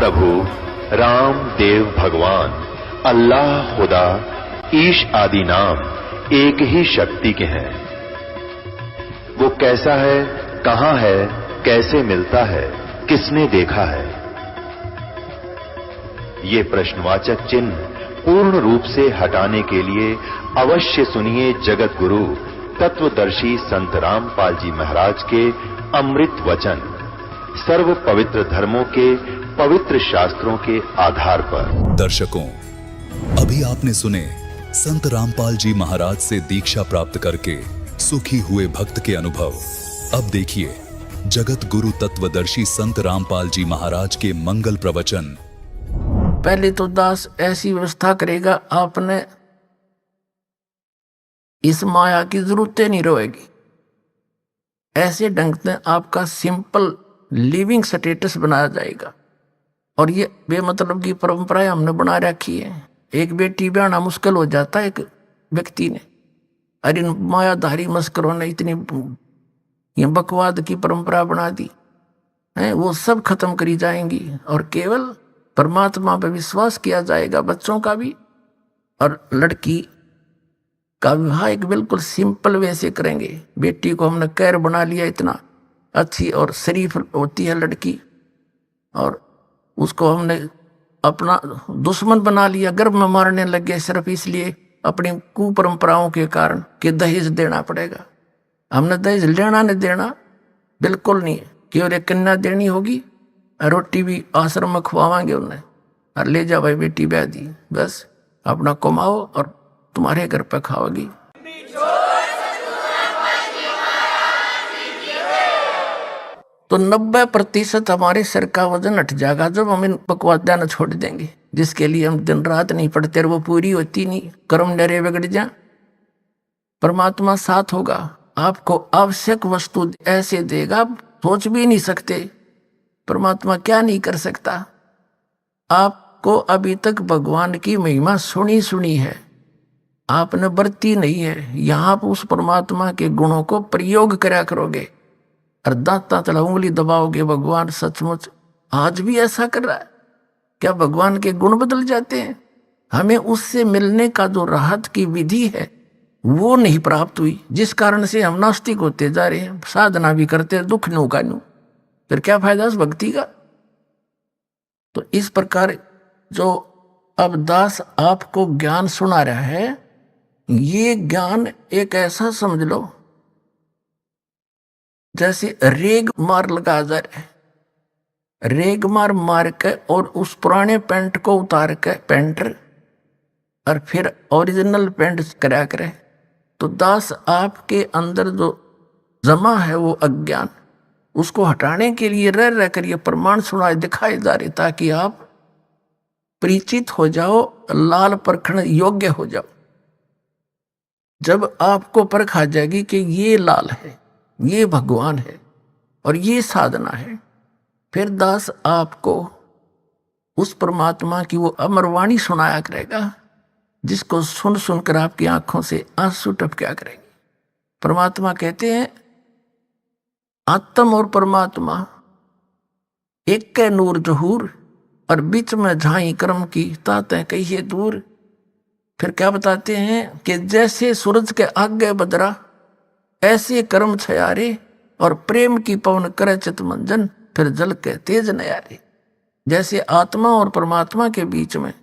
प्रभु राम देव भगवान अल्लाह खुदा ईश आदि नाम एक ही शक्ति के हैं। वो कैसा है, कहां है, कैसे मिलता है, किसने देखा है? ये प्रश्नवाचक चिन्ह पूर्ण रूप से हटाने के लिए अवश्य सुनिए जगत गुरु तत्वदर्शी संत रामपाल जी महाराज के अमृत वचन, सर्व पवित्र धर्मों के पवित्र शास्त्रों के आधार पर। दर्शकों, अभी आपने सुने संत रामपाल जी महाराज से दीक्षा प्राप्त करके सुखी हुए भक्त के अनुभव। अब देखिए जगत गुरु तत्वदर्शी संत रामपाल जी महाराज के मंगल प्रवचन। पहले तो दास ऐसी व्यवस्था करेगा, आपने इस माया की जरूरत नहीं रहेगी। ऐसे ढंग से आपका सिंपल लिविंग स्टेटस बनाया जाएगा। और ये बेमतलब की परंपराएं हमने बना रखी है। एक बेटी ब्याहना मुश्किल हो जाता है एक व्यक्ति ने, अरे मायाधारी मस्करों ने इतनी ये बकवाद की परंपरा बना दी है, वो सब खत्म करी जाएंगी और केवल परमात्मा पर विश्वास किया जाएगा। बच्चों का भी और लड़की का विवाह एक बिल्कुल सिंपल वे से करेंगे। बेटी को हमने कैर बना लिया, इतना अच्छी और शरीफ होती है लड़की, और उसको हमने अपना दुश्मन बना लिया, गर्भ में मारने लगे सिर्फ इसलिए अपनी कुपरंपराओं के कारण कि दहेज देना पड़ेगा। हमने दहेज लेना नहीं देना बिल्कुल नहीं है, केवल एक कन्या देनी होगी, रोटी भी आश्रम में खुआवाएंगे उन्हें, और ले जा भाई बेटी ब्याह दी, बस अपना कमाओ और तुम्हारे घर पर खाओगी। तो 90% हमारे सिर का वजन हट जाएगा जब हम इन बकवादियां न छोड़ देंगे, जिसके लिए हम दिन रात नहीं पढ़ते और वो पूरी होती नहीं, कर्म डरे बिगड़ जा। परमात्मा साथ होगा, आपको आवश्यक वस्तु ऐसे देगा सोच भी नहीं सकते परमात्मा क्या नहीं कर सकता। आपको अभी तक भगवान की महिमा सुनी है, आपने बरती नहीं है। यहां आप उस परमात्मा के गुणों को प्रयोग करा करोगे और दांता तला उंगली दबाओगे, भगवान सचमुच आज भी ऐसा कर रहा है। क्या भगवान के गुण बदल जाते हैं? हमें उससे मिलने का जो राहत की विधि है वो नहीं प्राप्त हुई, जिस कारण से हम नास्तिक होते जा रहे हैं। साधना भी करते दुख नु का नु, फिर क्या फायदा उस भक्ति का? तो इस प्रकार जो अब दास आपको ज्ञान सुना रहा है, ये ज्ञान एक ऐसा समझ लो जैसे रेग मार लगा जा रहा है। रेग मार के और उस पुराने पेंट को उतार के पेंटर और फिर ओरिजिनल पेंट करा करे। तो दास आपके अंदर जो जमा है वो अज्ञान, उसको हटाने के लिए रह कर ये प्रमाण सुनाए दिखाए जा रहे, ताकि आप परिचित हो जाओ, लाल परखण योग्य हो जाओ। जब आपको परख आ जाएगी कि ये लाल है, ये भगवान है और ये साधना है, फिर दास आपको उस परमात्मा की वो अमरवाणी सुनाया करेगा, जिसको सुन सुनकर आपकी आंखों से आंसू टपका करेंगे। परमात्मा कहते हैं आत्म और परमात्मा एक के नूर जहूर, और बीच में झाई कर्म की ताते कहिए दूर। फिर क्या बताते हैं कि जैसे सूरज के आगे बदरा, ऐसे कर्म छयारे, और प्रेम की पवन करे चित मंजन, फिर जल के तेज नयारे। जैसे आत्मा और परमात्मा के बीच में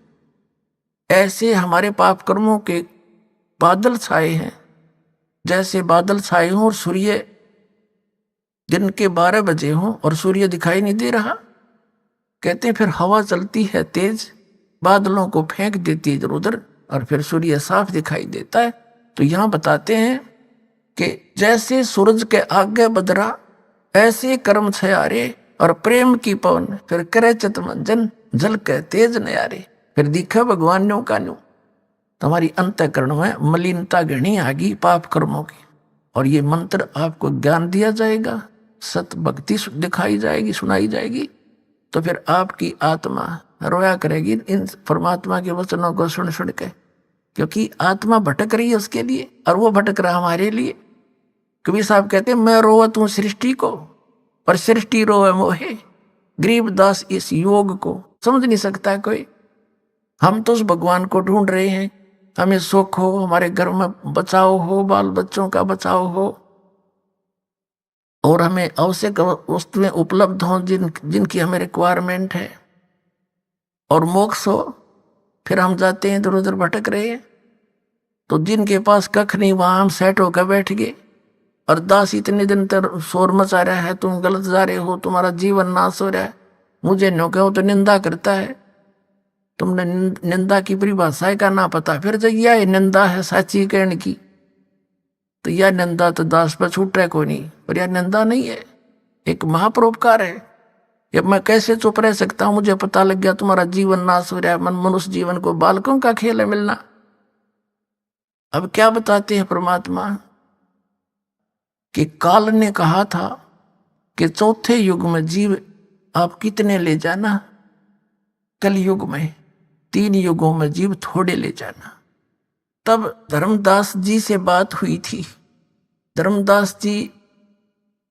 ऐसे हमारे पाप कर्मों के बादल छाए हैं। जैसे बादल छाए हों और सूर्य दिन के 12 बजे हों और सूर्य दिखाई नहीं दे रहा, कहते हैं फिर हवा चलती है तेज, बादलों को फेंक देती है इधर उधर, और फिर सूर्य साफ दिखाई देता है। तो यहां बताते हैं कि जैसे सूरज के आगे बदरा, ऐसे कर्म छयारे, और प्रेम की पवन फिर करे चित मंजन, जल के तेज नयारे। फिर दिखा भगवान न्यों का न्यों। तुम्हारी अंतःकरण में मलिनता घनी आगी पाप कर्मों की, और ये मंत्र आपको ज्ञान दिया जाएगा, सत भक्ति दिखाई जाएगी, सुनाई जाएगी। तो फिर आपकी आत्मा रोया करेगी इन परमात्मा के वचनों को सुन सुन के, क्योंकि आत्मा भटक रही है उसके लिए, और वो भटक रहा हमारे लिए। कबीर साहब कहते हैं मैं रोवत हूं सृष्टि को, पर सृष्टि रोवे मोहे। गरीबदास इस योग को समझ नहीं सकता कोई। हम तो उस भगवान को ढूंढ रहे हैं, हमें सुख हो, हमारे घर में बचाव हो, बाल बच्चों का बचाव हो, और हमें आवश्यक वस्तुएं उपलब्ध हों जिनकी हमें रिक्वायरमेंट है, और मोक्ष हो। फिर हम जाते हैं इधर उधर भटक रहे हैं। तो जिनके पास कख नहीं वहां हम सेट होकर बैठ गए। और दास इतने दिन तक शोर मचा रहा है, तुम गलत जा रहे हो, तुम्हारा जीवन नाश हो रहा है, मुझे न कहो तो निंदा करता है। तुमने निंदा की परिभाषा का ना पता, फिर जब यह निंदा है साची कहने की, तो यह निंदा तो दास पर छूट रहा कोई नहीं, पर यह निंदा नहीं है, एक महापरोपकार है। ये मैं कैसे चुप रह सकता हूं? मुझे पता लग गया तुम्हारा जीवन नाश हो रहा है, मनुष्य जीवन को बालकों का खेल है मिलना। अब क्या बताते हैं परमात्मा कि काल ने कहा था कि चौथे युग में जीव आप कितने ले जाना, कल युग में 3 युगों में जीव थोड़े ले जाना। तब धर्मदास जी से बात हुई थी। धर्मदास जी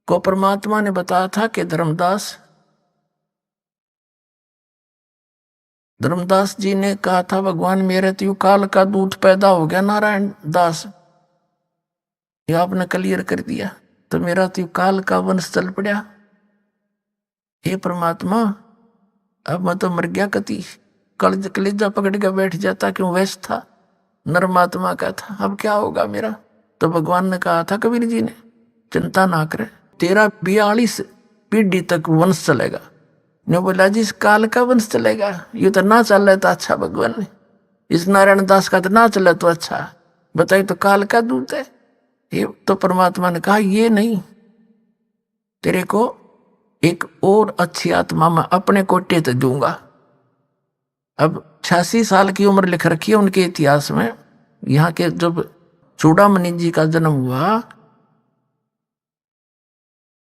को परमात्मा ने बताया था कि धर्मदास जी ने कहा था, भगवान मेरे तो काल का दूत पैदा हो गया नारायण दास, ये आपने क्लियर कर दिया, तो मेरा तो काल का वंश चल पड़ा। हे परमात्मा अब मैं तो मर गया, कति कलेजा पकड़ के बैठ जाता, क्यों वैस था, नरमात्मा का था, अब क्या होगा मेरा। तो भगवान ने कहा था कबीर जी ने, चिंता ना करे, तेरा 42 पीढ़ी तक वंश चलेगा। ने बोला जी इस काल का वंश चलेगा, ये तो ना चल रहा था, अच्छा भगवान ने, इस नारायण दास का तो ना चले तो अच्छा, बताइए तो काल का दूत है ये। तो परमात्मा ने कहा ये नहीं, तेरे को एक और अच्छी आत्मा में अपने कोटे तो दूंगा। अब 86 साल की उम्र लिख रखी है उनके इतिहास में। यहाँ के जब चूड़ामणि जी का जन्म हुआ,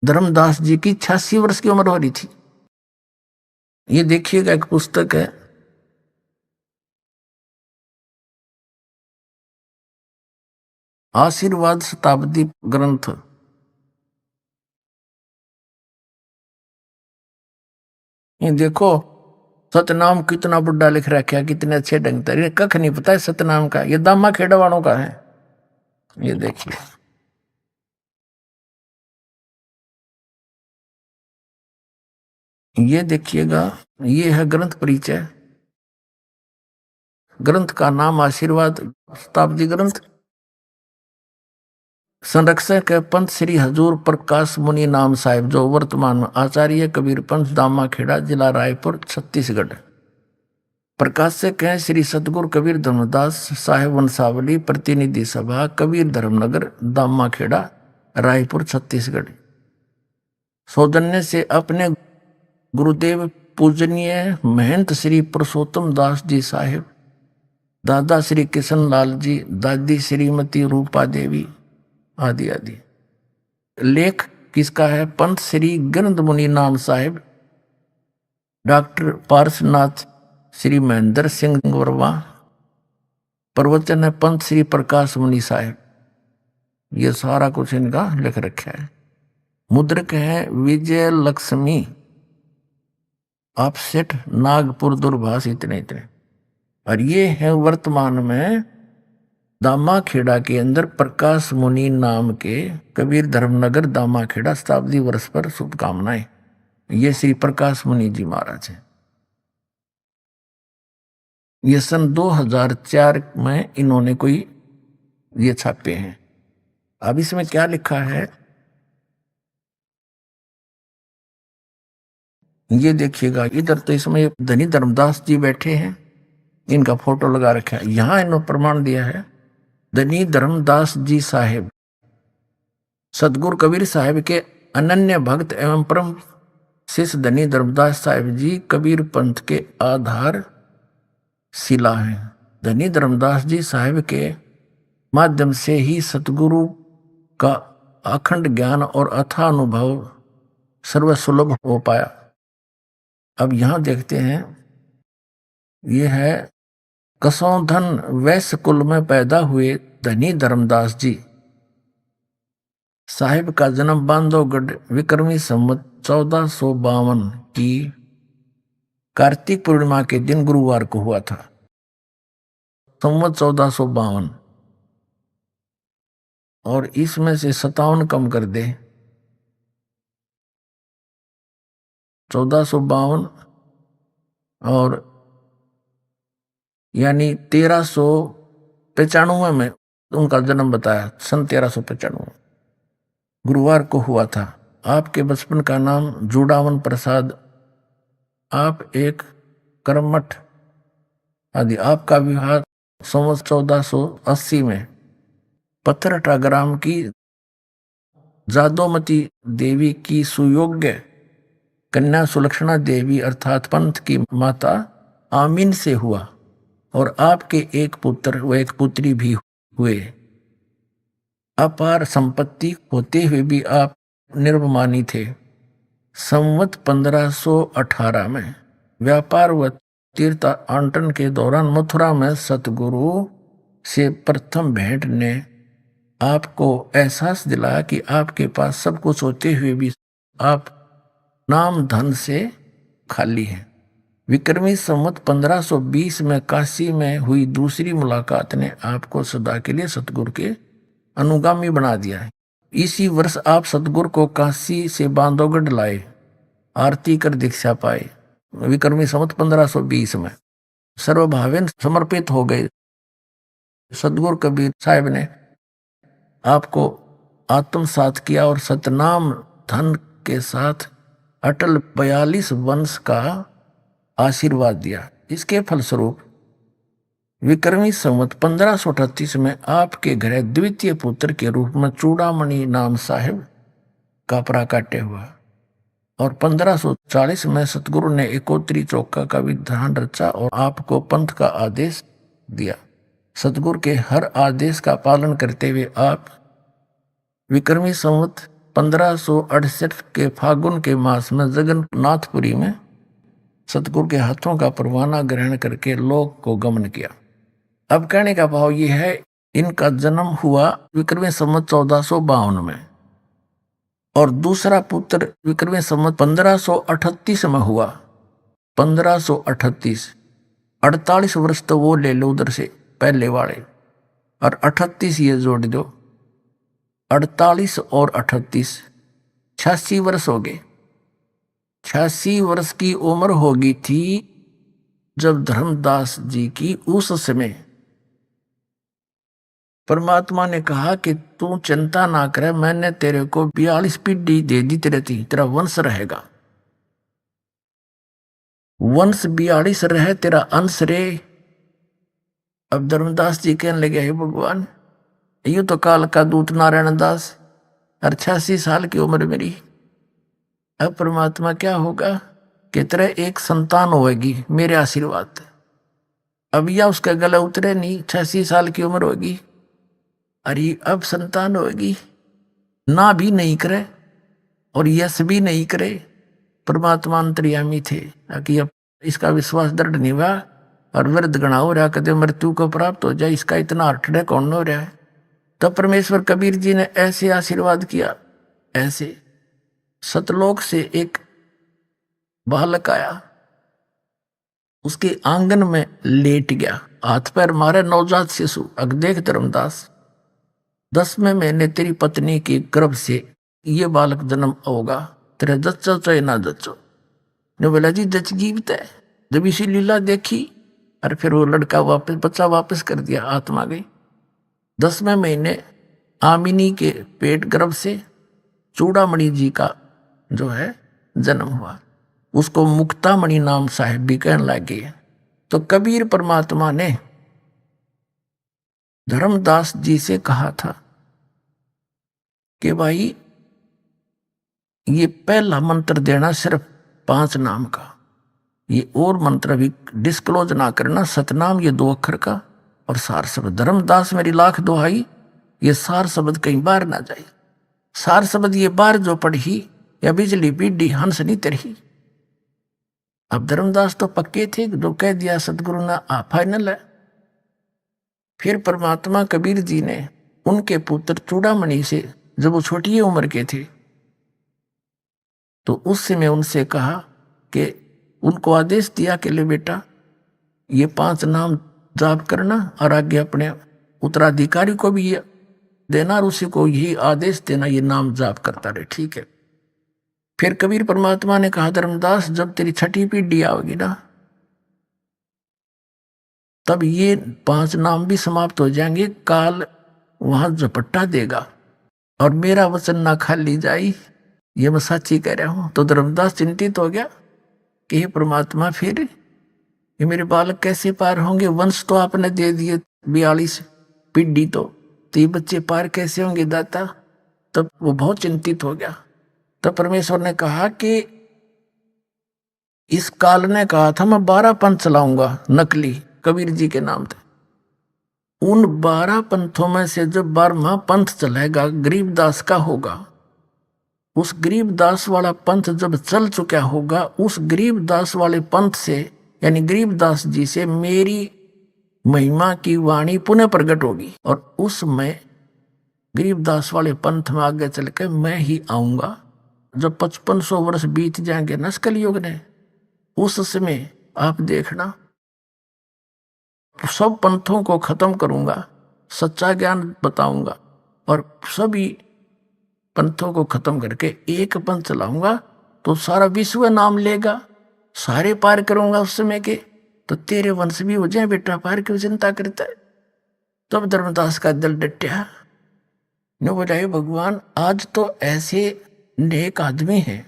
धर्मदास जी की 86 वर्ष की उम्र हो रही थी। ये देखिएगा, एक पुस्तक है, आशीर्वाद शताब्दी ग्रंथ। ये देखो सतनाम कितना बुढ़ा लिख रखा है, कितने अच्छे ढंग से, कख नहीं पता है सतनाम का, ये दामा खेड़ा वालों का है। ये देखिए, ये देखिएगा, ये है ग्रंथ परिचय। ग्रंथ का नाम आशीर्वाद शताब्दी ग्रंथ। संरक्षक है पंत श्री हजूर प्रकाश मुनि नाम साहिब, जो वर्तमान में आचार्य कबीर पंथ, दामा खेड़ा, जिला रायपुर, छत्तीसगढ़। प्रकाशक हैं श्री सतगुरु कबीर धर्मदास साहेब वंशावली, प्रतिनिधि सभा कबीर धर्मनगर, दामा खेड़ा, रायपुर, छत्तीसगढ़। सौजन्य से अपने गुरुदेव पूजनीय महंत श्री पुरुषोत्तम दास जी साहेब, दादा श्री किशन लाल जी, दादी श्रीमती रूपा देवी, आदि आदि। लेख किसका है? पंत श्री गंध मुनि नाम साहिब, डॉक्टर पार्शनाथ श्री महेंद्र सिंह वर्मा। प्रवचन है पंत श्री प्रकाश मुनि साहिब। ये सारा कुछ इनका लिख रखा है। मुद्रक है विजय लक्ष्मी ऑफसेट नागपुर दूरभाष, इतने इतने। और ये है वर्तमान में दामा खेड़ा के अंदर प्रकाश मुनि नाम के कबीर धर्मनगर दामा खेड़ा, शताब्दी वर्ष पर शुभकामनाएं। ये श्री प्रकाश मुनि जी महाराज हैं। ये सन 2004 में इन्होंने कोई ये छापे हैं। अब इसमें क्या लिखा है ये देखिएगा। इधर तो इसमें धनी धर्मदास जी बैठे हैं, इनका फोटो लगा रखा है। यहां इन्होंने प्रमाण दिया है धनी धर्मदास जी साहेब सतगुरु कबीर साहेब के अनन्य भक्त एवं परम शिष्य धनी धर्मदास साहेब जी कबीर पंथ के आधार शिला हैं। धनी धर्मदास जी साहेब के माध्यम से ही सतगुरु का अखंड ज्ञान और अथाह अनुभव सर्वसुलभ हो पाया। अब यहां देखते हैं, यह है कसौधन वैश्य कुल में पैदा हुए धनी धर्मदास जी साहिब का जन्म बांधवगढ़ विक्रमी संवत 1452 की कार्तिक पूर्णिमा के दिन गुरुवार को हुआ था। संवत 1452, और इसमें से 57 कम कर दे, 1452 और यानी 1395 में उनका जन्म बताया। सन 1395 गुरुवार को हुआ था। आपके बचपन का नाम जुड़ावन प्रसाद, आप एक कर्मठ आदि। आपका विवाह संवत 1480 में पत्थरटा ग्राम की जादोमती देवी की सुयोग्य कन्या सुलक्षणा देवी अर्थात पंथ की माता आमीन से हुआ, और आपके एक पुत्र व एक पुत्री भी हुए। अपार संपत्ति होते हुए भी आप निर्भमानी थे। संवत 1518 में व्यापार व तीर्थ आंटन के दौरान मथुरा में सतगुरु से प्रथम भेंट ने आपको एहसास दिलाया कि आपके पास सब कुछ होते हुए भी आप नाम धन से खाली हैं। विक्रमी संवत 1520 में काशी में हुई दूसरी मुलाकात ने आपको सदा के लिए सतगुरु के अनुगामी बना दिया है। इसी वर्ष आप सतगुरु को काशी से बांधवगढ़ लाए, आरती कर दीक्षा पाए। विक्रमी संवत 1520 में सर्वभावेन समर्पित हो गए। सतगुरु कबीर साहब ने आपको आत्मसात किया और सतनाम धन के साथ अटल 42 वंश का आशीर्वाद दिया। इसके फलस्वरूप विक्रमी संवत 1538 में आपके घर द्वितीय पुत्र के रूप में चूड़ामणि नाम साहिब का प्राकट्य हुआ, और 1540 में सतगुरु ने एकोत्री चौका का विधान रचा और आपको पंथ का आदेश दिया। सतगुरु के हर आदेश का पालन करते हुए आप विक्रमी संवत 1568 के फागुन के मास में जगन्नाथपुरी में सतगुरु के हाथों का परवाना ग्रहण करके लोक को गमन किया। अब कहने का भाव यह है, इनका जन्म हुआ विक्रमी संवत 1452 में, और दूसरा पुत्र विक्रमी संवत 1538 में हुआ। 1538, 48 वर्ष तो वो ले लो उधर से पहले वाले, और 38 ये जोड़ दो, 48 और 38 86 वर्ष हो गए। 86 वर्ष की उम्र होगी थी जब धर्मदास जी की उस समय परमात्मा ने कहा कि तू चिंता ना करे, मैंने तेरे को 42 पीढ़ी दे दी, तेरा वंश रहेगा, वंश 42 रहे, तेरा अंश रे। अब धर्मदास जी कहने लगे, हे भगवान, ये तो काल का दूत नारायण दास, और 86 साल की उम्र मेरी, अब परमात्मा क्या होगा कि तेरा एक संतान होगी मेरे आशीर्वाद। अब या उसका गला उतरे नहीं, 86 साल की उम्र होगी, अरे अब संतान होगी, ना भी नहीं करे और यश भी नहीं करे। परमात्मा अंतर्यामी थे कि अब इसका विश्वास दृढ़ नहीं हुआ और वृद्ध गणा हो रहा, कदे मृत्यु को प्राप्त हो जाए, इसका इतना अटड़े कौन हो रहा है। तब परमेश्वर कबीर जी ने ऐसे आशीर्वाद किया। ऐसे सतलोक से एक बालक आया, उसके आंगन में लेट गया, हाथ पैर मारे, नवजात शिशु। अग देख धर्मदास, 10वें महीने तेरी पत्नी के गर्भ से ये बालक जन्म होगा, तेरे जच्चो चाहे ना जच्चो। ने बोला जी जच जीवित है। जब इसी लीला देखी और फिर वो लड़का वापस, बच्चा वापस कर दिया, आत्मा गई। 10वें महीने आमिनी के पेट गर्भ से चूड़ामणि जी का जो है जन्म हुआ। उसको मुक्तामणि नाम साहिब भी कहने लगे। तो कबीर परमात्मा ने धर्मदास जी से कहा था कि भाई ये पहला मंत्र देना सिर्फ 5 नाम का, ये और मंत्र भी डिस्क्लोज ना करना। सतनाम ये 2 अक्षर का और सार शब्द। धर्मदास मेरी लाख दुहाई, ये सार शब्द कहीं बाहर ना जाए। सार शब्द ये बाहर जो पढ़ी या बिजली पीडी हंस नहीं तरही। अब धर्मदास तो पक्के थे, जो कह दिया सतगुरु ने फाइनल है। फिर परमात्मा कबीर जी ने उनके पुत्र चूड़ामणि से, जब वो छोटी उम्र के थे, तो उस समय उनसे कहा कि उनको आदेश दिया कि ले बेटा ये 5 नाम जाप करना और आगे अपने उत्तराधिकारी को भी ये देना और उसी को यही आदेश देना, ये नाम जाप करता रहे। ठीक है। फिर कबीर परमात्मा ने कहा धर्मदास जब तेरी 6ठी पीढ़ी आओगी ना तब ये 5 नाम भी समाप्त हो जाएंगे, काल वहां झपट्टा देगा और मेरा वचन ना खाली जाई, ये मैं सच्ची कह रहा हूं। तो धर्मदास चिंतित हो गया कि हे परमात्मा फिर ये मेरे बालक कैसे पार होंगे, वंश तो आपने दे दिए 42 पीढ़ी, तो ये बच्चे पार कैसे होंगे दाता। तब वो बहुत चिंतित हो गया। तब परमेश्वर ने कहा कि इस काल ने कहा था मैं 12 पंथ चलाऊंगा नकली कबीर जी के नाम थे। उन 12 पंथों में से जब 12वां पंथ चलेगा गरीबदास का होगा, उस गरीबदास वाला पंथ जब चल चुका होगा, उस गरीबदास वाले पंथ से यानी गरीबदास जी से मेरी महिमा की वाणी पुनः प्रकट होगी और उसमें गरीबदास वाले पंथ में आगे चल के मैं ही आऊंगा। जब 5500 वर्ष बीत जाएंगे न कलयुग ने, उस समय आप देखना सब पंथों को खत्म करूंगा, सच्चा ज्ञान बताऊंगा और सभी पंथों को खत्म करके एक पंथ चलाऊंगा, तो सारा विश्व नाम लेगा, सारे पार करूंगा उस समय के, तो तेरे वंश भी हो जाए बेटा पार, क्यों चिंता करता है। तब धर्मदास का दिल डटया, ने बोला हे भगवान आज तो ऐसे नेक आदमी हैं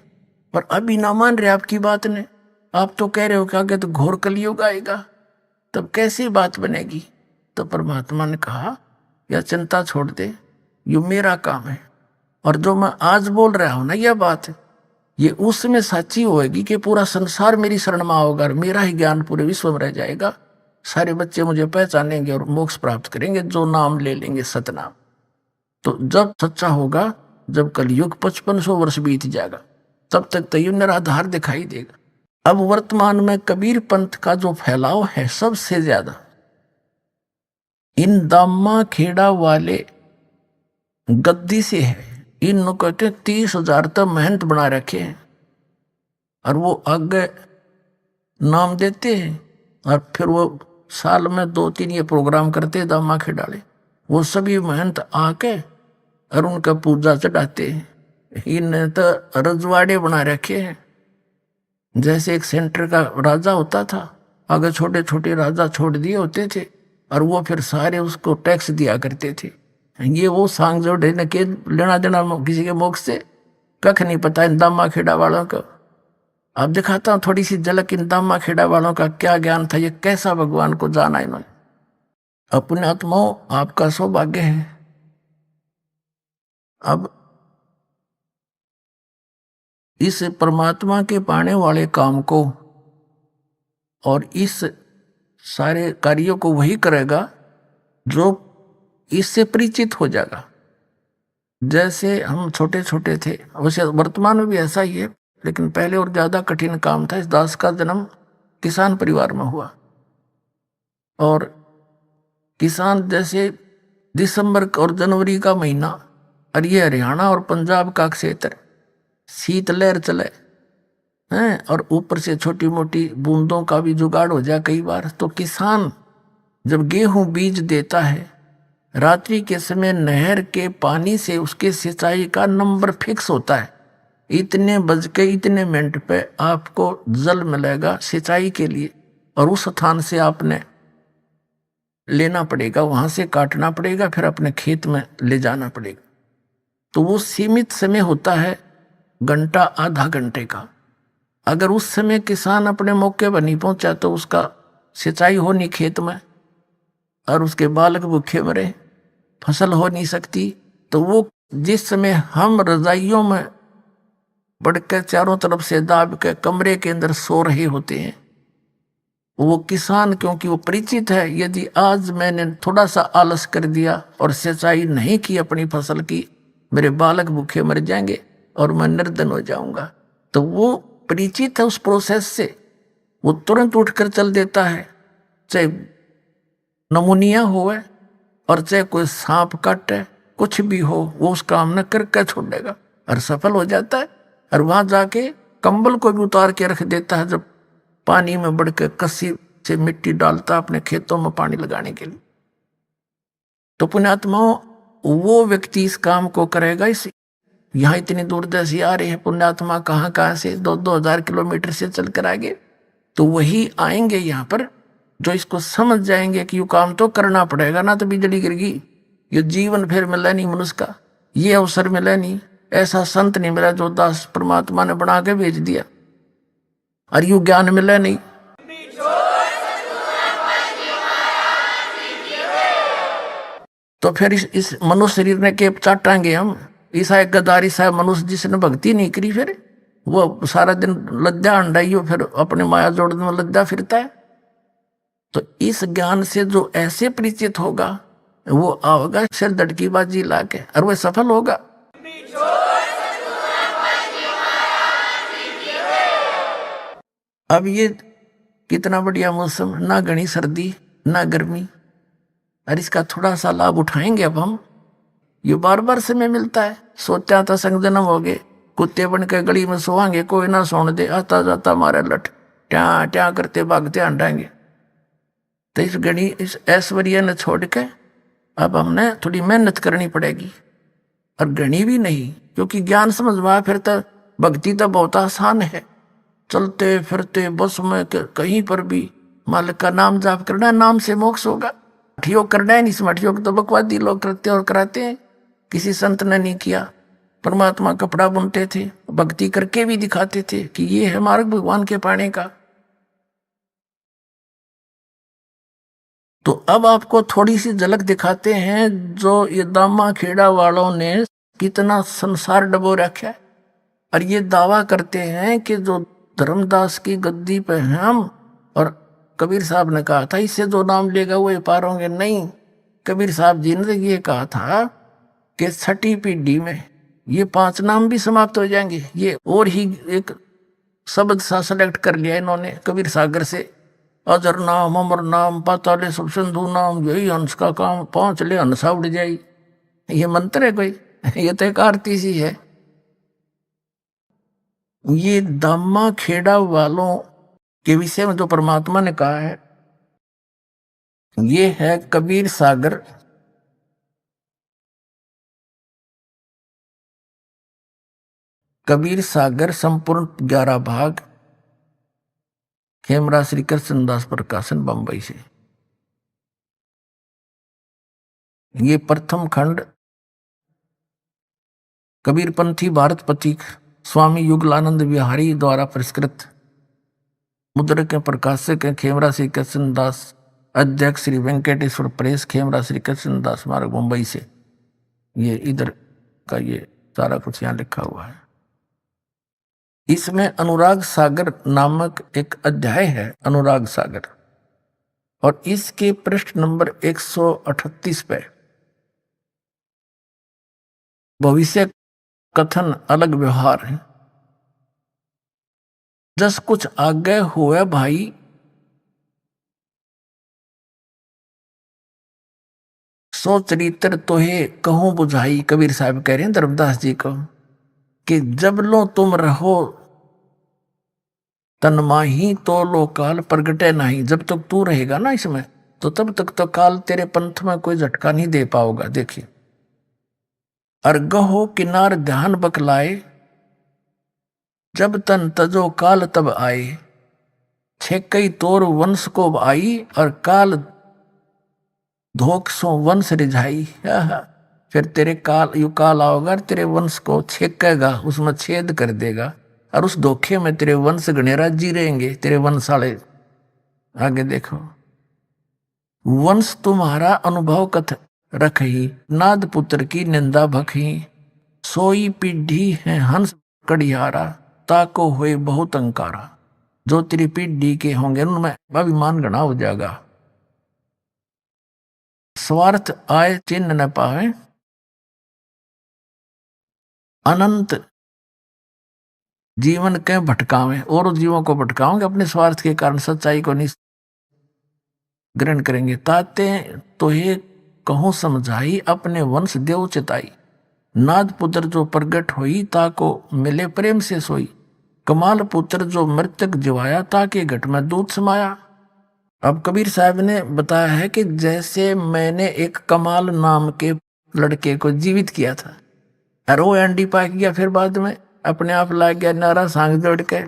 पर अभी ना मान रहे आपकी बात ने, आप तो कह रहे हो कि आगे तो घोर कलयुग आएगा, तब कैसी बात बनेगी। तो परमात्मा ने कहा या चिंता छोड़ दे, ये मेरा काम है और जो मैं आज बोल रहा हूं ना यह बात है, ये उसमें सच्ची होएगी कि पूरा संसार मेरी शरण में होगा और मेरा ही ज्ञान पूरे विश्व में रह जाएगा, सारे बच्चे मुझे पहचानेंगे और मोक्ष प्राप्त करेंगे जो नाम ले लेंगे सतनाम। तो जब सच्चा होगा, जब कलयुग 5500 वर्ष बीत जाएगा, तब तक तो ये निराधार दिखाई देगा। अब वर्तमान में कबीर पंथ का जो फैलाव है सबसे ज्यादा इन दामा खेड़ा वाले गद्दी से है। इन कहते 30,000 तक मेहनत बना रखे हैं और वो आगे नाम देते हैं और फिर वो साल में 2-3 ये प्रोग्राम करते दामा खेड़ाले, वो सभी मेहनत आके और उनका पूजा चढ़ाते हैं। इन तो रजवाड़े बना रखे हैं, जैसे एक सेंटर का राजा होता था, अगर छोटे छोटे राजा छोड़ दिए होते थे और वो फिर सारे उसको टैक्स दिया करते थे। ये वो सांग जोड़े न के लेना देना किसी के मोक्ष से कख नहीं पता इन दामा खेड़ा वालों को। अब दिखाता हूँ थोड़ी सी झलक इन दामा खेड़ा वालों का क्या ज्ञान था, ये कैसा भगवान को जाना इन्होंने। अपने आत्माओं आपका सौभाग्य है। अब इस परमात्मा के पाने वाले काम को और इस सारे कार्यों को वही करेगा जो इससे परिचित हो जाएगा। जैसे हम छोटे छोटे थे, वैसे वर्तमान में भी ऐसा ही है, लेकिन पहले और ज्यादा कठिन काम था। इस दास का जन्म किसान परिवार में हुआ और किसान जैसे दिसंबर और जनवरी का महीना और ये हरियाणा और पंजाब का क्षेत्र शीत लहर चले हैं और ऊपर से छोटी मोटी बूंदों का भी जुगाड़ हो जाए कई बार, तो किसान जब गेहूं बीज देता है रात्रि के समय नहर के पानी से उसके सिंचाई का नंबर फिक्स होता है, इतने बज के इतने मिनट पे आपको जल मिलेगा सिंचाई के लिए और उस स्थान से आपने लेना पड़ेगा, वहां से काटना पड़ेगा, फिर अपने खेत में ले जाना पड़ेगा। तो वो सीमित समय होता है, घंटा आधा घंटे का। अगर उस समय किसान अपने मौके पर नहीं पहुंचा तो उसका सिंचाई हो नहीं खेत में और उसके बालक भूखे मरे, फसल हो नहीं सकती। तो वो जिस समय हम रजाइयों में बढ़कर चारों तरफ से दाब के कमरे के अंदर सो रहे होते हैं, वो किसान क्योंकि वो परिचित है, यदि आज मैंने थोड़ा सा आलस कर दिया और सिंचाई नहीं की अपनी फसल की, मेरे बालक भूखे मर जाएंगे और मैं निर्धन हो जाऊंगा। तो वो परिचित है उस प्रोसेस से, वो तुरंत उठकर चल देता है, चाहे नमूनिया हो और चाहे कोई सांप काटे, कुछ भी हो, वो उस काम न करके छोड़ेगा और सफल हो जाता है। और वहां जाके कंबल को भी उतार के रख देता है जब पानी में बढ़ के कस्सी से मिट्टी डालता अपने खेतों में पानी लगाने के लिए। तो पुण्यात्माओं, वो व्यक्ति इस काम को करेगा। इस यहाँ इतनी दूर से आ रहे हैं पुण्यात्मा, कहाँ से 2-2 हजार किलोमीटर से चल कर आगे, तो वही आएंगे यहाँ पर जो इसको समझ जाएंगे कि ये काम तो करना पड़ेगा, ना तो बिजली गिरगी, ये जीवन फिर मिला नहीं मनुष्य का, ये अवसर मिला नहीं, ऐसा संत नहीं मिला जो दास परमात्मा ने बना के भेज दिया, और यू ज्ञान मिला नहीं। तो फिर इस मनुष्य शरीर ने के चाटांगे हम, ईसा एक गदारी साहब मनुष्य जिसने भक्ति नहीं करी, फिर वो सारा दिन लज्जा अंडाइयो, फिर अपने माया जोड़ने में लज्जा फिरता है। तो इस ज्ञान से जो ऐसे परिचित होगा वो आओगा सिर दड़की बाजी लाके, और वह सफल होगा। अब ये कितना बढ़िया मौसम, ना घनी सर्दी ना गर्मी, और इसका थोड़ा सा लाभ उठाएंगे अब हम। ये बार बार समय मिलता है, सोचा था संग जन्म हो गए, कुत्ते बन के गली में सोवांगे, कोई ना सोने दे, आता जाता हमारे लठ ट्या ट्या करते भागते हटाएंगे। तो इस गणी इस ऐश्वर्य ने छोड़ के अब हमने थोड़ी मेहनत करनी पड़ेगी, और गणी भी नहीं, क्योंकि ज्ञान समझ में आया फिर तो भक्ति तो बहुत आसान है। चलते फिरते बस में कहीं पर भी मालिक का नाम जाप करना, नाम से मोक्ष होगा। मठियोग करना है नहीं, इस मठियोग तो बकवादी लोग करते और कराते हैं, किसी संत ने नहीं किया। परमात्मा कपड़ा बुनते थे, भक्ति करके भी दिखाते थे कि ये है मार्ग भगवान के पाने का। तो अब आपको थोड़ी सी झलक दिखाते हैं जो ये दामा खेड़ा वालों ने कितना संसार डबो रखा है, और ये दावा करते हैं कि जो धर्मदास की गद्दी पे हम, और कबीर साहब ने कहा था इससे जो नाम लेगा वो पार होंगे। नहीं, कबीर साहब जी ने ये कहा था कि 6ठी पीढ़ी में ये 5 नाम भी समाप्त हो जाएंगे। ये और ही एक शब्द सा सेलेक्ट कर लिया इन्होंने कबीर सागर से, अजर नाम अमर नाम पाताले सब सिंधु नाम, यही हंस का काम, 5 ले हंसा उड़ जाई। ये मंत्र है कोई? ये तो एक आरती सी है। ये दामा खेड़ा वालों के विषय में जो परमात्मा ने कहा है, ये है कबीर सागर संपूर्ण 11 भाग, खेमरा श्री कृष्णदास प्रकाशन बंबई से। ये प्रथम खंड कबीरपंथी भारत पथिक स्वामी युगलानंद बिहारी द्वारा परिष्कृत, मुद्रक के प्रकाशक हैं खेमरा श्री कृष्णदास, अध्यक्ष श्री वेंकटेश्वर प्रेस, खेमरा श्री कृष्णदास मार्ग मुंबई से। ये इधर का ये सारा कुछ यहाँ लिखा हुआ है। इसमें अनुराग सागर नामक एक अध्याय है, अनुराग सागर, और इसके पृष्ठ नंबर 138 पे भविष्य कथन अलग व्यवहार है। जस कुछ आगे हुए भाई, सो चरित्र तोहे कहूं बुझाई। कबीर साहब कह रहे हैं धर्मदास जी को कि जब लो तुम रहो तन्माही तो लो काल प्रगटे नहीं। जब तक तू रहेगा ना इसमें, तो तब तक तो काल तेरे पंथ में कोई झटका नहीं दे पाओगा। देखिए, अर्गहो किनार ध्यान बकलाए, जब तन तजो काल तब आए। छेकई तोर वंश को आई, और काल धोख सो वंश रिझाई। फिर तेरे काल आओगा, तेरे वंश को छेकेगा, उसमें छेद कर देगा, और उस धोखे में तेरे वंश गणेरा जी रहेंगे, तेरे वंशाले। आगे देखो, वंश तुम्हारा अनुभव कथ रखही, नाद पुत्र की निंदा भखही। सोई पीढ़ी है हंस कड़ियारा, ताको हुए बहुत अंकारा। जो तेरी पीढ़ी के होंगे उनमें अभिमान घना हो जाएगा। स्वार्थ आए चिन्ह न पावे, अनंत जीवन के भटकावे। और जीवों को भटकाओगे, अपने स्वार्थ के कारण सच्चाई को नहीं ग्रहण करेंगे। ताते तो ये कहूं समझाई, अपने वंश देव चिताई। नाद पुत्र जो प्रगट होई ताको मिले प्रेम से सोई, कमाल पुत्र जो मृतक जिवाया ताके घट में दूध समाया। अब कबीर साहब ने बताया है कि जैसे मैंने एक कमाल नाम के लड़के को जीवित किया था और वो एंडी पा गया, फिर बाद में अपने आप ला गया नारा सांग जोड़ के,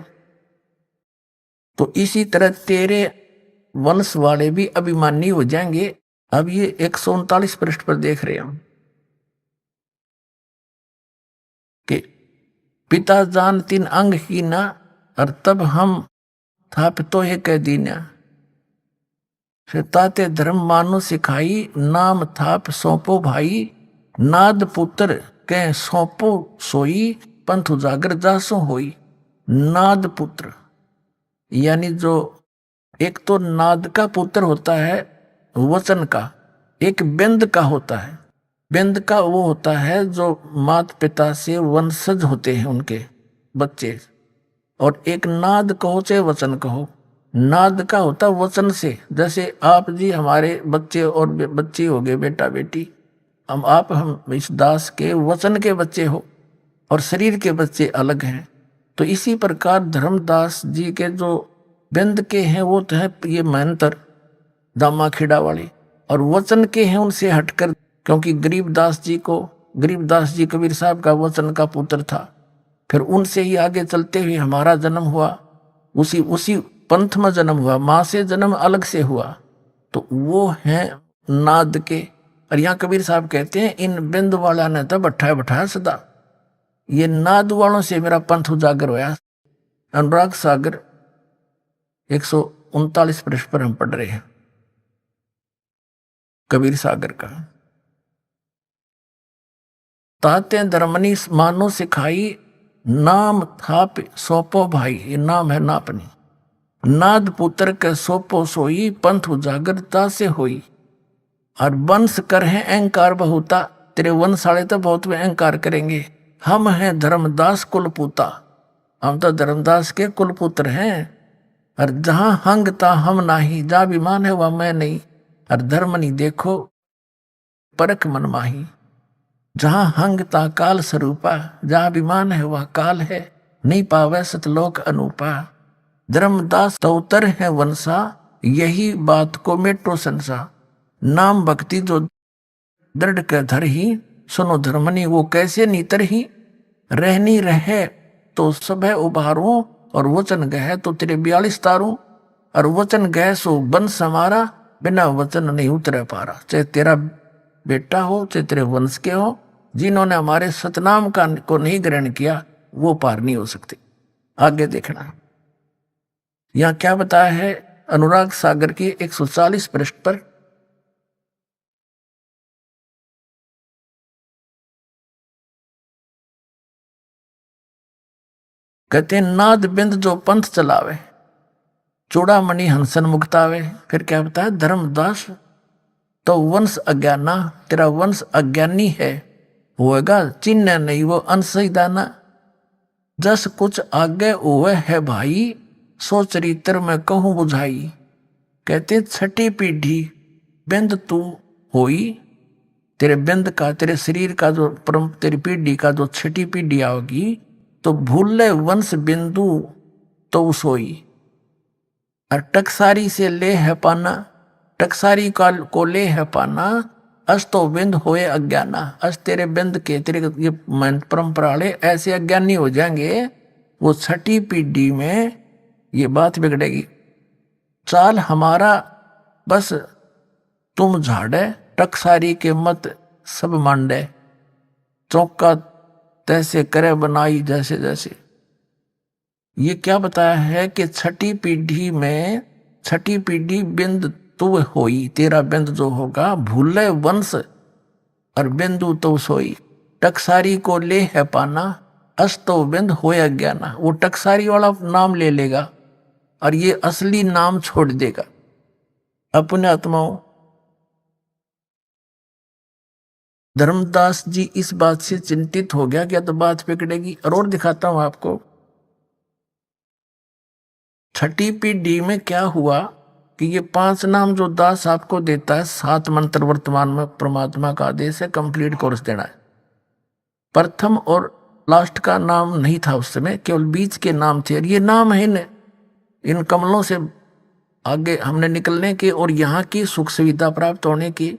तो इसी तरह तेरे वंश वाले भी अभिमानी हो जाएंगे। अब ये 139 पृष्ठ पर देख रहे हम कि पिता जान तीन अंग ही ना, और तब हम थाप तो है कह दीना, फिर ताते धर्म मानो सिखाई, नाम थाप सौंपो भाई, नाद पुत्र कह सौंपो सोई, पंथ उजागर जासो होई। नाद पुत्र यानी जो एक तो नाद का पुत्र होता है वचन का, एक बिंद का होता है। बिंद का वो होता है जो माता पिता से वंशज होते हैं उनके बच्चे, और एक नाद कहो चाहे वचन कहो, नाद का होता वचन से। जैसे आप जी हमारे बच्चे और बच्ची हो गए, बेटा बेटी, हम इस दास के वचन के बच्चे हो और शरीर के बच्चे अलग हैं। तो इसी प्रकार धर्मदास जी के जो बिंद के हैं वो तो है ये महंतर दामा खेड़ा वाले, और वचन के हैं उनसे हटकर, क्योंकि गरीबदास जी कबीर साहब का वचन का पुत्र था। फिर उनसे ही आगे चलते हुए हमारा जन्म हुआ, उसी पंथ में जन्म हुआ, माँ से जन्म अलग से हुआ, तो वो हैं नाद के। और यहाँ कबीर साहब कहते हैं इन बिंद वाला ने तो बैठाया सदा, ये नाद वालों से मेरा पंथ उजागर होया। अनुराग सागर 139 पृष्ठ पर हम पढ़ रहे हैं कबीर सागर का। ताते धर्मनी मानो सिखाई, नाम थाप सौंपो भाई, ये नाम है नापनी, नाद पुत्र के सौंपो सोई, पंथ उजागरता से होई। और वंश कर है अहंकार बहुता, तेरे वंश वाले तो बहुत में अहंकार करेंगे। हम हैं धर्मदास कुलपुता, हम तो धर्मदास के कुलपुत्र हैं। और जहां हंग ता हम नाही, जहां विमान है वह मैं नहीं, और धर्म नहीं देखो परख मन माही। जहां हंग ता काल स्वरूपा, जहां विमान है वह काल है, नहीं पावे सतलोक अनूपा। धर्मदास तौतर है वंशा, यही बात को मेटो संसा। नाम भक्ति जो दृढ़ के धर ही, सुनो धर्मनी वो कैसे नीतर ही। रहनी रहे तो सब है उभारूं, और वचन गए तो तेरे 42 तारूं। और वचन गए सो वंश हमारा, बिना वचन नहीं उतरे पारा। चाहे तेरा बेटा हो चाहे तेरे वंश के हो, जिन्होंने हमारे सतनाम को नहीं ग्रहण किया वो पार नहीं हो सकते। आगे देखना यहाँ क्या बताया है अनुराग सागर की 140 पृष्ठ पर। कहते हैं नाद बिंद जो पंथ चलावे, चूड़ामणि हंसन मुक्तावे। फिर क्या बताया धर्मदास तो वंश अज्ञाना, तेरा वंश अज्ञानी है, होएगा चिन्ह नहीं वो अनसही दाना। जस कुछ आगे हुए है भाई, सो चरित्र में कहूं बुझाई। कहते छठी पीढ़ी बिंद तू होई, तेरे बिंद का तेरे शरीर का जो परम तेरी पीढ़ी का जो छठी पीढ़ी आओगी, तो भूले वंश बिंदु तो सोई। और टकसारी से ले है पाना, टकसारी को ले है पाना, अस तो बिंद होए अज्ञाना। अस तेरे बिंद के तेरे ये परंपरा वाले ऐसे अज्ञानी हो जाएंगे, वो छठी पीढ़ी में ये बात बिगड़ेगी। चाल हमारा बस तुम झाड़े, टकसारी के मत सब मांडे। चौका तैसे करे बनाई जैसे जैसे। ये क्या बताया है कि छठी पीढ़ी में, छठी पीढ़ी बिंद तू होई, तेरा बिंद जो होगा भूले वंश और बिंदु तो सोई। टकसारी को ले है पाना, अस तो बिंद होए अज्ञाना। वो टकसारी वाला नाम ले लेगा और ये असली नाम छोड़ देगा। अपने आत्माओं धर्मदास जी इस बात से चिंतित हो गया, क्या तो बात बिगड़ेगी। और दिखाता हूं आपको छठी पीढ़ी में क्या हुआ कि ये 5 नाम जो दास आपको देता है, 7 मंत्र वर्तमान में परमात्मा का आदेश है, कंप्लीट कोर्स देना है। प्रथम और लास्ट का नाम नहीं था उस समय, केवल बीच के नाम थे। और ये नाम है इन कमलों से आगे हमने निकलने के और यहाँ की सुख सुविधा प्राप्त होने की।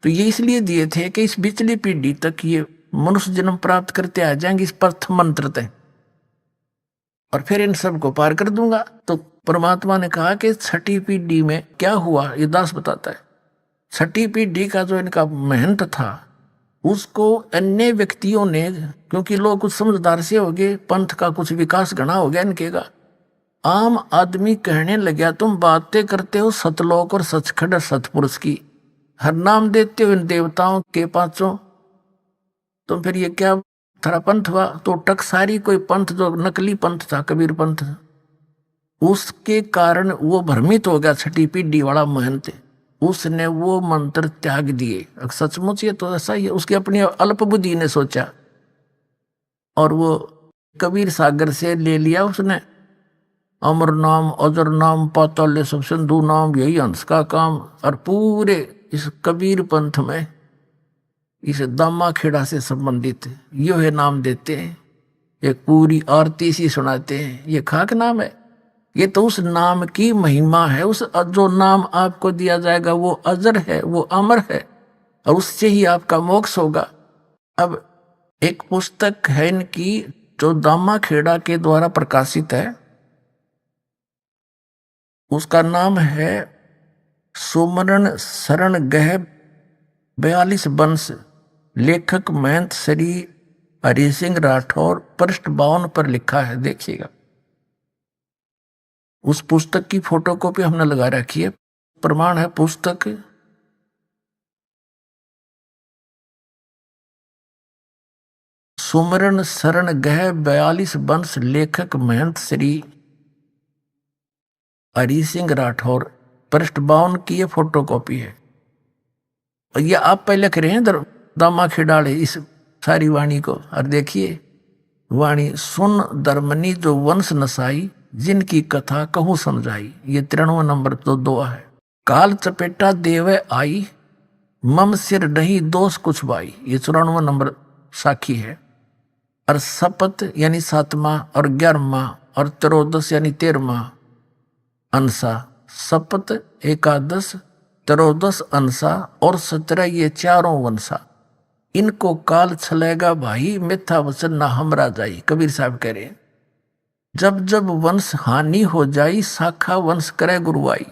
तो ये इसलिए दिए थे कि इस पिछली पीढ़ी तक ये मनुष्य जन्म प्राप्त करते आ जाएंगे इस प्रथम मंत्र तक, और फिर इन सब को पार कर दूंगा। तो परमात्मा ने कहा कि छठी पीढ़ी में क्या हुआ ये दास बताता है। छठी पीढ़ी का जो इनका महंत था उसको अन्य व्यक्तियों ने, क्योंकि लोग कुछ समझदार से हो गए, पंथ का कुछ विकास घना हो गया इनके का, आम आदमी कहने लगा तुम बातें करते हो सतलोक और सचखंड सतपुरुष की, हर नाम देते हो इन देवताओं के पांचों, तो फिर ये क्या थारा पंथ हुआ। तो टकसारी कोई पंथ जो नकली पंथ था, कबीर पंथ, उसके कारण वो भ्रमित हो गया छठी पीढ़ी वाला महंत, उसने वो मंत्र त्याग दिए। सचमुच ये तो ऐसा ही है, उसकी अपनी अल्प बुद्धि ने सोचा और वो कबीर सागर से ले लिया उसने, अमर नाम अजर नाम पाताल सब सिंधु नाम यही हंस का काम। और पूरे इस कबीर पंथ में इस दामा खेड़ा से संबंधित यो है नाम देते हैं, एक पूरी आरती सी सुनाते हैं। ये खाक नाम है, ये तो उस नाम की महिमा है। उस जो नाम आपको दिया जाएगा वो अजर है, वो अमर है, और उससे ही आपका मोक्ष होगा। अब एक पुस्तक है इनकी जो दामा खेड़ा के द्वारा प्रकाशित है, उसका नाम है सुमरण शरण गह 42 वंश, लेखक महंत श्री हरि सिंह राठौर, पृष्ठ 52 पर लिखा है, देखिएगा। उस पुस्तक की फोटोकॉपी हमने लगा रखी है, प्रमाण है पुस्तक सुमरण शरण गह 42 वंश, लेखक महंत श्री हरि सिंह राठौर, पृष्ठ 52 की ये फोटोकॉपी है। और ये आप पहले लिख रहे हैं दामा खिडाले इस सारी वाणी को, और देखिए वाणी सुन धर्मनी जो वंश नसाई, जिनकी कथा कहूं समझाई, ये 93 नंबर तो दुआ है। काल चपेटा देवे आई, मम सिर नहीं दोष कुछ बाई, ये 94 नंबर साखी है। और सपत यानी 7वां और 11वां और 13 यानी 13वां अंसा, सपत एकादश 13 अंसा और 17 ये चारों वंशा, इनको काल छलेगा भाई, मिथ्या वचन ना हमरा जाई। कबीर साहब कह रहे हैं जब जब वंश हानि हो जाई, शाखा वंश करे गुरुआई,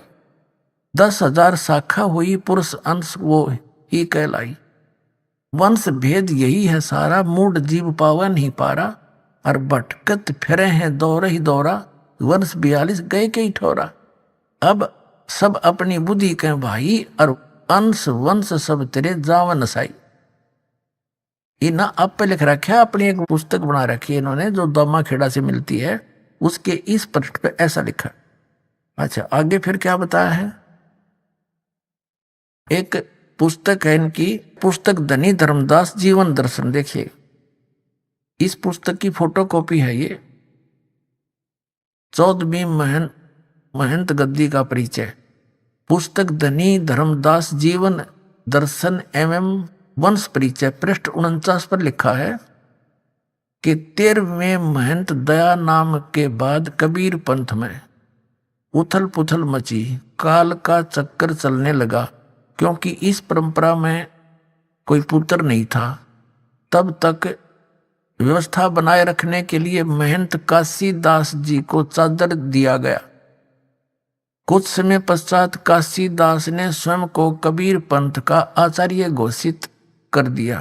10,000 शाखा हुई पुरुष अंश वो ही कहलाई। वंश भेद यही है सारा, मूड जीव पावा नहीं पारा, और भटकत फिरे हैं दौरा ही दौरा, वंश 42 गए के ही ठोरा। अब सब अपनी बुद्धि के भाई, और अंश वंश सब तेरे जावन नसाई। ये ना आप पे लिख रखा, अपनी एक पुस्तक बना रखी है इन्होंने जो दामा खेड़ा से मिलती है, उसके इस पृष्ठ पे ऐसा लिखा। अच्छा आगे फिर क्या बताया है, एक पुस्तक है इनकी, पुस्तक धनी धर्मदास जीवन दर्शन, देखिए इस पुस्तक की फोटोकॉपी है ये। 14वीं महंत गद्दी का परिचय, पुस्तक धनी धर्मदास जीवन दर्शन एवं वंश परिचय, पृष्ठ 49 पर लिखा है कि 13वें महंत दया नाम के बाद कबीर पंथ में उथल पुथल मची, काल का चक्कर चलने लगा, क्योंकि इस परंपरा में कोई पुत्र नहीं था। तब तक व्यवस्था बनाए रखने के लिए महंत काशी दास जी को चादर दिया गया। कुछ समय पश्चात काशी दास ने स्वयं को कबीर पंथ का आचार्य घोषित कर दिया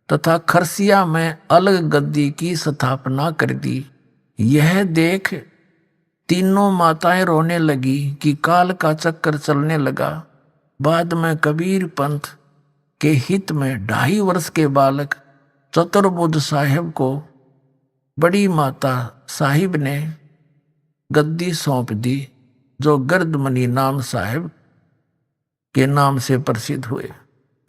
तथा खरसिया में अलग गद्दी की स्थापना कर दी। यह देख तीनों माताएं रोने लगी कि काल का चक्कर चलने लगा। बाद में कबीर पंथ के हित में 2.5 वर्ष के बालक चतुर्बुद्ध साहिब को बड़ी माता साहिब ने गद्दी सौंप दी, जो गर्दमनी नाम साहिब के नाम से प्रसिद्ध हुए।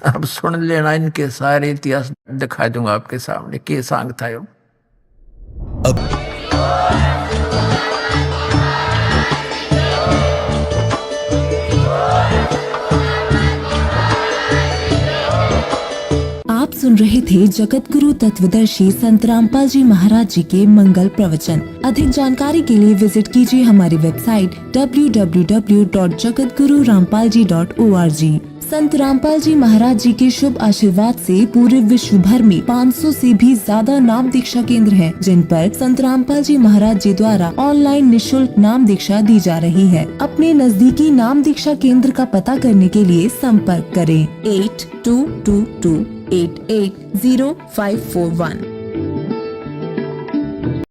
अब सुन लेना, इनके सारे इतिहास दिखा दूंगा आपके सामने के सांग था। अब आप सुन रहे थे जगत गुरु तत्वदर्शी संत रामपाल जी महाराज जी के मंगल प्रवचन। अधिक जानकारी के लिए विजिट कीजिए हमारी वेबसाइट www.jagatgururampalji.org। संत रामपाल जी महाराज जी के शुभ आशीर्वाद से पूरे विश्व भर में 500 से भी ज्यादा नाम दीक्षा केंद्र हैं, जिन पर संत रामपाल जी महाराज जी द्वारा ऑनलाइन निशुल्क नाम दीक्षा दी जा रही है। अपने नजदीकी नाम दीक्षा केंद्र का पता करने के लिए संपर्क करें 8222880541।